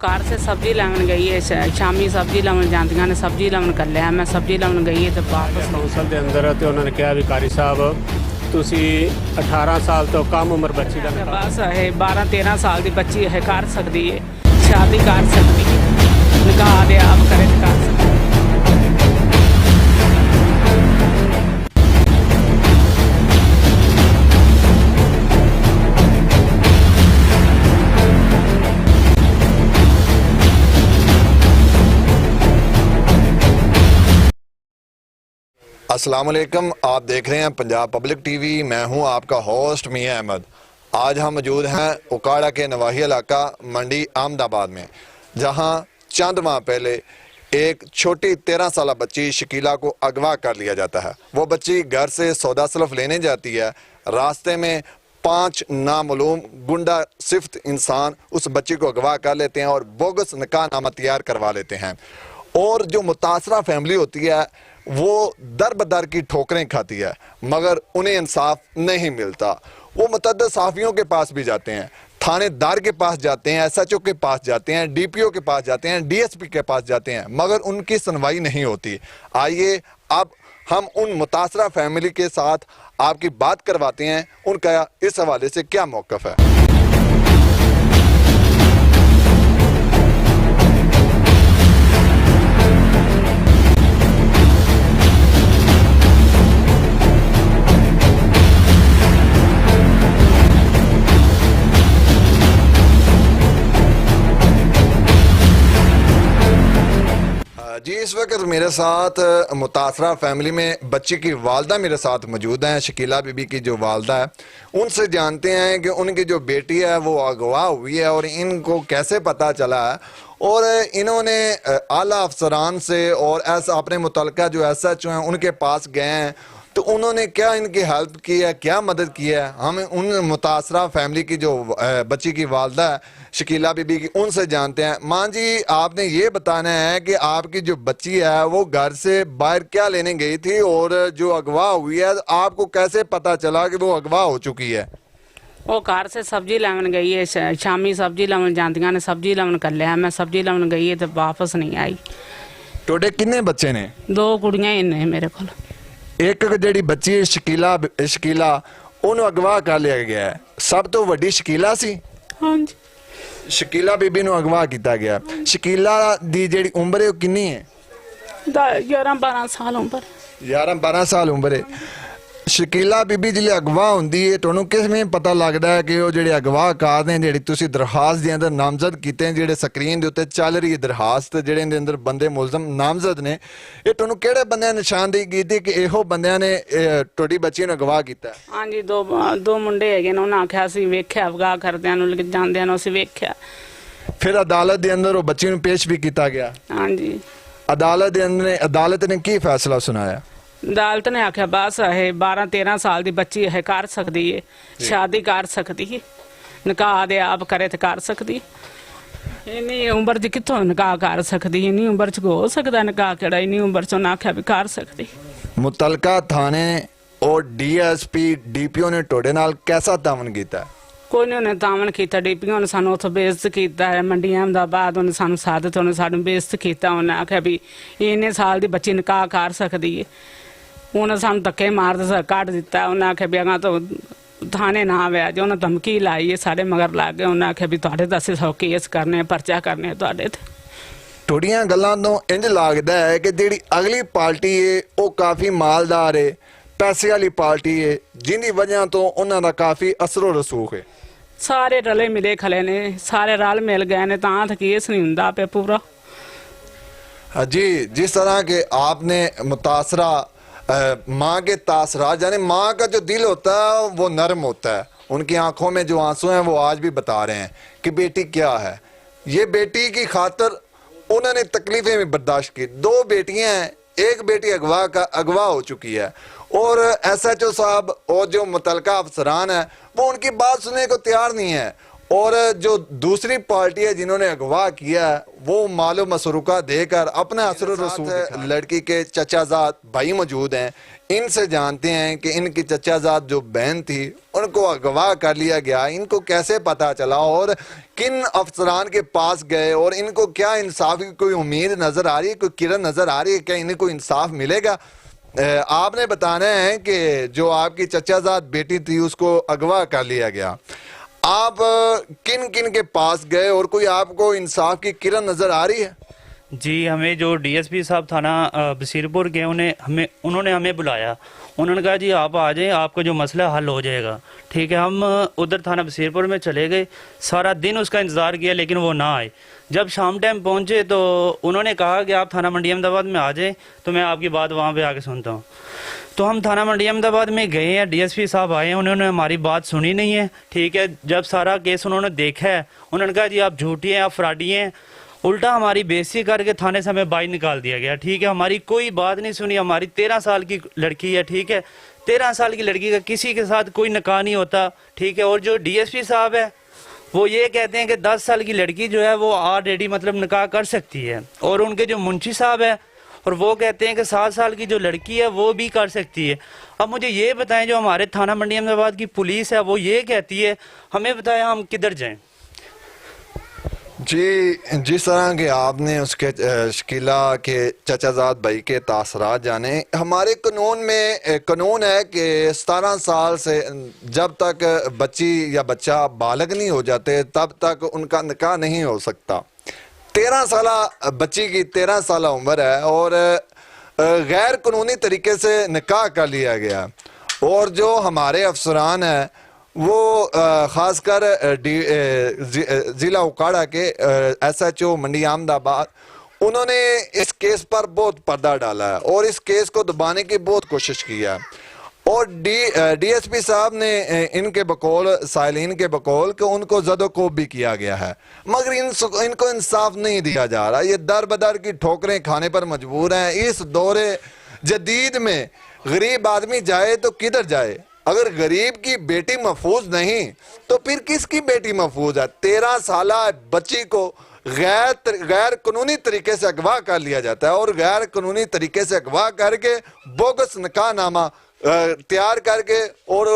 Car से सब्जी लावन गई है, शामी सब्जी लावन जांदियां ने, सब्जी लावन कर लिया, मैं सब्जी लावन गई है तो वापस कौंसल के अंदर तो उन्होंने कहा भी कारी साहब तुसी 18 साल तो कम उम्र बच्ची का बस है 12-13 साल की बच्ची है कर सकती है, शादी कर सकती है, निकाह दे आप करे तो कर सकती है। अस्सलाम वालेकुम, आप देख रहे हैं पंजाब पब्लिक टीवी। मैं हूं आपका होस्ट मियां अहमद। आज हम मौजूद हैं उकाड़ा के नवाही इलाका मंडी अहमदाबाद में, जहां चंद माह पहले एक छोटी 13 साल बच्ची शकीला को अगवा कर लिया जाता है। वो बच्ची घर से सौदा सलफ लेने जाती है। रास्ते में 5 नामालूम गुंडा सिफ्त इंसान उस बच्ची को अगवा कर लेते हैं और बोगस निकाहनामा तैयार करवा लेते हैं। और जो मुतासरा फैमिली होती है वो दर बदर की ठोकरें खाती है, मगर उन्हें इंसाफ नहीं मिलता। वो मुतअद्दिद सहाफ़ियों के पास भी जाते हैं, थानेदार के पास जाते हैं, SHO के पास जाते हैं, DPO के पास जाते हैं, DSP के पास जाते हैं, मगर उनकी सुनवाई नहीं होती। आइए अब हम उन मुतासरा फैमिली के साथ आपकी बात करवाते हैं, उनका इस हवाले से क्या मौक़िफ़ है। जी, इस वक्त मेरे साथ मुतासरा फैमिली में बच्ची की वालदा मेरे साथ मौजूद हैं। शकीला बीबी की जो वालदा है, उनसे जानते हैं कि उनकी जो बेटी है वो अगवा हुई है और इनको कैसे पता चला है। और इन्होंने आला अफसरान से और ऐसा अपने मुतल्लिका जो SHO हैं उनके पास गए हैं, तो उन्होंने क्या इनकी हेल्प की है, क्या मदद की है। हम उन मुतासरा फैमिली की जो बच्ची की वालदा है शकीला बीबी की, उनसे जानते हैं। माँ जी, आपने ये बताना है कि आपकी जो बच्ची है वो घर से बाहर क्या लेने गई थी और जो अगवा हुई है आपको कैसे पता चला कि वो अगवा हो चुकी है। वो कार से सब्जी लावन गई है, शामी सब्जी लावन जांदियां ने, सब्जी लावन कर लिया, मैं सब्जी लावन गई है तो वापस नहीं आई। टोटे किन्ने बच्चे ने? 2 कुड़ियां ही ने मेरे को। एक जी बच्ची शकीला उन्होंने अगवा कर लिया गया है। सब तो वड्डी शकीला सी। हाँ जी, शकीला बीबी ਨੂੰ अगवा किया गया। शकीला दी जेड़ी उम्र है कितनी है? 11-12 साल उम्र। 11-12 साल उम्र है। शकीला बीबी जिले अगवा होंदी है, तुहानू किसमें पता लगता है कि वो जेडे अगवाकार ने जेडी तुसी दरखास्त दे अंदर नामजद कीते हैं, जेडे स्क्रीन दे उत्ते चल रही है दरखास्त, जेडे दे अंदर बंदे मुलजम नामजद ने, ये तुहानू केड़े बंदे ने निशानदेही कीती कि इहो बंदियां ने तुहाडी बच्ची नू अगवा कीता? हाँ जी, दो मुंडे है, उन्होंने आख्या असीं वेख्या अगवा करदियां नूं जांदियां नूं असीं वेख्या। फिर अदालत दे अंदर वो बच्ची नू पेश भी किया गया। हाँ जी, अदालत ने की फैसला सुनाया? अदालत ने आख्या बस है 12-13 साल की बच्ची है कर सकती है, शादी कर सकती है, निकाह दे आप करे तो कर सकती। इन्नी उम्र च कितों निकाह कर सकती, इन्नी उम्र च हो सकता निकाह केड़ा, इन्नी उम्र च उन्हें आख्या भी कर सकती। मुतलका थाने और DSP DPO ने तोड़े नाल कैसा तावन किया? कोई नहीं उन्हें तावन किया। DPO ने सानू उतो बेइज्जत किया है, मंडी अहमदाबाद उन्हें सानू सादत उन्हें सानू बेइज्जत किया। उन्हें आख्या भी इन्ने साल की बच्ची निकाह कर सकती है, उन्हें सानू धक्के मार कट दिता। उन्हें आख्या भी अगर तो थाने ना आया जो, उन्हें धमकी लाई है, साढ़े मगर लग गए। उन्हें आख्या भी तुहाडे ते असीं 100 केस करने, परचा करने तुहाडे ते। थोड़ियां गल्लां तो इंज लगता है कि जिहड़ी अगली पार्टी है वो काफ़ी मालदार है, पैसे वाली पार्टी है, जिंदी वजह तो उन्हां दा काफ़ी असरो रसूख है। सारे रले मिले खले ने, सारे रल मिल गए ने, तां तो केस नहीं हुंदा पे पूरा। जी, जिस तरह के आपने मुतासरा माँ के तासरात, यानी माँ का जो दिल होता है वो नरम होता है, उनकी आंखों में जो आंसू हैं वो आज भी बता रहे हैं कि बेटी क्या है। ये बेटी की खातर उन्होंने तकलीफें भी बर्दाश्त की। 2 बेटियां हैं, एक बेटी अगवा हो चुकी है और SHO साहब और जो मुतलका अफसरान है वो उनकी बात सुनने को तैयार नहीं है और जो दूसरी पार्टी है जिन्होंने अगवा किया है वो मालूम मसरूका देकर अपना असर रसूल लड़की के चचाजाद भाई मौजूद हैं। इनसे जानते हैं कि इनकी चचाजाद जो बहन थी उनको अगवा कर लिया गया, इनको कैसे पता चला और किन अफसरान के पास गए और इनको क्या इंसाफ की कोई उम्मीद नज़र आ रही है, कोई किरण नज़र आ रही है, क्या इनको इंसाफ मिलेगा? आपने बताना है कि जो आपकी चचाजाद बेटी थी उसको अगवा कर लिया गया, आप किन किन के पास गए और कोई आपको इंसाफ की किरण नज़र आ रही है? जी, हमें जो डीएसपी साहब थाना बसीरपुर के उन्होंने हमें बुलाया। उन्होंने कहा जी आप आ जाएं, आपका जो मसला हल हो जाएगा। ठीक है, हम उधर थाना बसीरपुर में चले गए, सारा दिन उसका इंतज़ार किया लेकिन वो ना आए। जब शाम टाइम पहुंचे तो उन्होंने कहा कि आप थाना मंडी अहमदाबाद में आ जाएं तो मैं आपकी बात वहाँ पे आके सुनता हूँ। तो हम थाना मंडी अहमदाबाद में गए हैं, डीएसपी साहब आए हैं, उन्होंने हमारी बात सुनी नहीं है। ठीक है, जब सारा केस उन्होंने देखा है उन्होंने कहा जी आप झूठी हैं, आप फ्रॉडी हैं, उल्टा हमारी बेइज्जती करके थाने से हमें बाहर निकाल दिया गया। ठीक है, हमारी कोई बात नहीं सुनी। हमारी 13 साल की लड़की है। ठीक है, 13 साल की लड़की का किसी के साथ कोई निकाह नहीं होता। ठीक है, और जो डीएसपी साहब है वो ये कहते हैं कि 10 साल की लड़की जो है वो ऑलरेडी मतलब निकाह कर सकती है, और उनके जो मुंशी साहब है और वो कहते हैं कि 7 साल की जो लड़की है वो भी कर सकती है। अब मुझे ये बताएं, जो हमारे थाना मंडी अहमदाबाद की पुलिस है वो ये कहती है, हमें बताएं हम किधर जाएं? जी, जिस तरह के आपने उसके शकीला के चचाजाद भाई के तासरात जाने, हमारे कानून में कानून है कि 17 साल से जब तक बच्ची या बच्चा बालग नहीं हो जाते तब तक उनका निकाह नहीं हो सकता। 13 साल बच्ची की 13 साल उम्र है और गैर कानूनी तरीके से निकाह कर लिया गया। और जो हमारे अफसरान हैं वो ख़ासकर ज़िला उकाड़ा के SHO मंडी अहमदाबाद, उन्होंने इस केस पर बहुत पर्दा डाला है और इस केस को दबाने की बहुत कोशिश की है। और DSP साहब ने इनके बकौल, साइलिन के बकौल कि उनको ज़दोकोब भी किया गया है, मगर इनको इंसाफ नहीं दिया जा रहा। ये दर बदर की ठोकरें खाने पर मजबूर हैं। इस दौरे जदीद में गरीब आदमी जाए तो किधर जाए? अगर गरीब की बेटी महफूज नहीं तो फिर किसकी बेटी महफूज है? 13 साल बच्ची को गैर कानूनी तरीके से अगवा कर लिया जाता है और गैर कानूनी तरीके से अगवा करके बोगस निकाहनामा तैयार करके और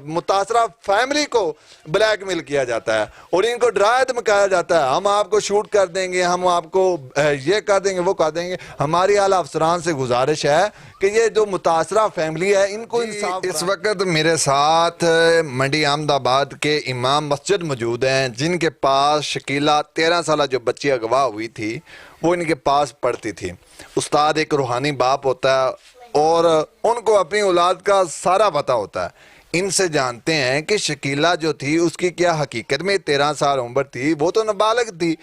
मुतासरा फैमिली को ब्लैकमेल किया जाता है और इनको डराया धमकाया जाता है, हम आपको शूट कर देंगे, हम आपको ये कर देंगे, वो कर देंगे। हमारी आला अफसरान से गुजारिश है कि ये जो मुतासरा फैमिली है इनको इंसाफ। इस वक्त मेरे साथ मंडी अहमदाबाद के इमाम मस्जिद मौजूद हैं जिनके पास शकीला 13 साल जो बच्ची अगवा हुई थी वो इनके पास पढ़ती थी। उस्ताद एक रूहानी बाप होता है और उनको अपनी औलाद का सारा पता होता है। इनसे जानते हैं कि शकीला जो थी उसकी क्या हकीकत में 13 साल उम्र थी, वो तो नाबालिग थी।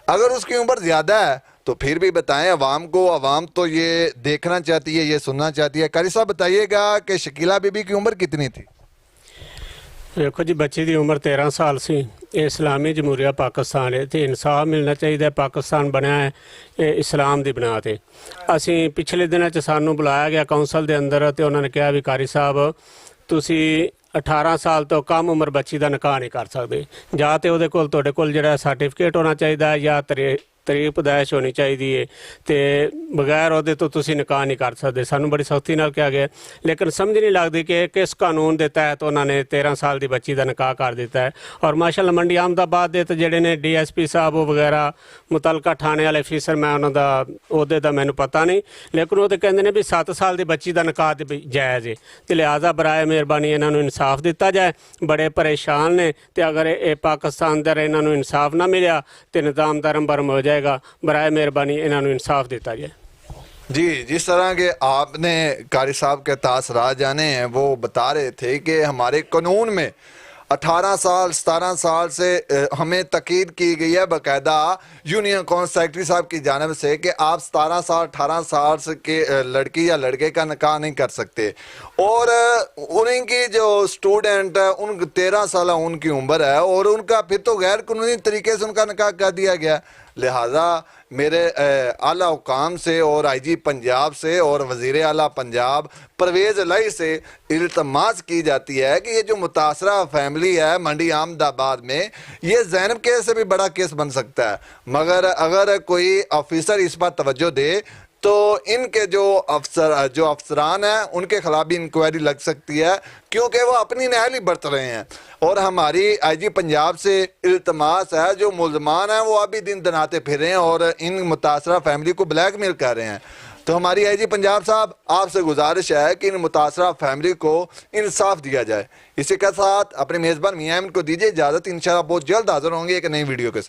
अगर उसकी उम्र ज़्यादा है तो फिर भी बताएं अवाम को, अवाम तो ये देखना चाहती है, ये सुनना चाहती है। कारी साहब बताइएगा कि शकीला बीबी की उम्र कितनी थी? देखो जी, बच्ची की उम्र 13 साल सी। इस्लामी जमहूरिया पाकिस्तान है तो इंसाफ मिलना चाहिए। पाकिस्तान बनया है इस्लाम की बना ते। असी पिछले दिनों सानू बुलाया गया कौंसल के अंदर तो उन्होंने कहा भी कारी साहब तुसी 18 साल तो कम उम्र बच्ची का निकाह नहीं कर सकते, या तो वो तुहाडे कोल जिहड़ा सर्टिफिकेट होना चाहिए या तरीक पैदाइश होनी चाहिए, तो बगैर वो तो तुसी निकाह नहीं कर सकते। सानू बड़ी सख्ती नाल कहा गया, लेकिन समझ नहीं लगती कि किस कानून के तहत उन्होंने 13 साल की बच्ची का निकाह कर दिता है। और माशाअल्लाह मंडी अहमदाबाद के तो जोड़े ने DSP साहब वगैरह मुतलका थाने वाले अफीसर, मैं उन्होंने उहदे का मैनू पता नहीं, लेकिन वो तो कहते हैं भी 7 साल की बच्ची का निकाह जायज़ है, तो लिहाजा बराए मेहरबानी इन्हों इंसाफ दिता जाए। बड़े परेशान ने, तो अगर ये पाकिस्तान दर इन्हों इंसाफ ना मिले तो निज़ाम धर्म भरम हो जाए। बराए मेहरबानी इन्हों इंसाफ दिता जाए। जी, जिस तरह के आपने कारी साहब के तासरात जाने हैं वो बता रहे थे कि हमारे कानून में 18 साल 17 साल से हमें तकीद की गई है बाकायदा यूनियन कौंसल सेक्रेटरी साहब की जानिब से कि आप 17 साल 18 साल से के लड़की या लड़के का निकाह नहीं कर सकते। और उनकी जो स्टूडेंट है उन 13 साल उनकी उम्र है और उनका फिर तो गैर कानूनी तरीके से उनका निकाह कर दिया गया। लिहाजा मेरे आला हुकाम से और आईजी पंजाब से और वज़ीर आला पंजाब परवेज़ इलाही से इल्तमास की जाती है कि ये जो मुतासरा फैमिली है मंडी अहमदाबाद में, ये ज़ैनब केस से भी बड़ा केस बन सकता है, मगर अगर कोई ऑफिसर इस पर तवज्जो दे तो इनके जो अफसरान हैं उनके खिलाफ भी इंक्वायरी लग सकती है, क्योंकि वो अपनी नहली बरत रहे हैं। और हमारी आईजी पंजाब से इल्तमास है, जो मुल्ज़मान हैं वो अभी दिन दनाते फिर रहे हैं और इन मुतासरा फैमिली को ब्लैकमेल कर रहे हैं। तो हमारी आईजी पंजाब साहब आपसे गुजारिश है कि इन मुतासरा फैमिली को इंसाफ दिया जाए। इसी के साथ अपने मेज़बान मियां अहमद को दीजिए इजाज़त। इंशाल्लाह बहुत जल्द हाजिर होंगे एक नई वीडियो के साथ।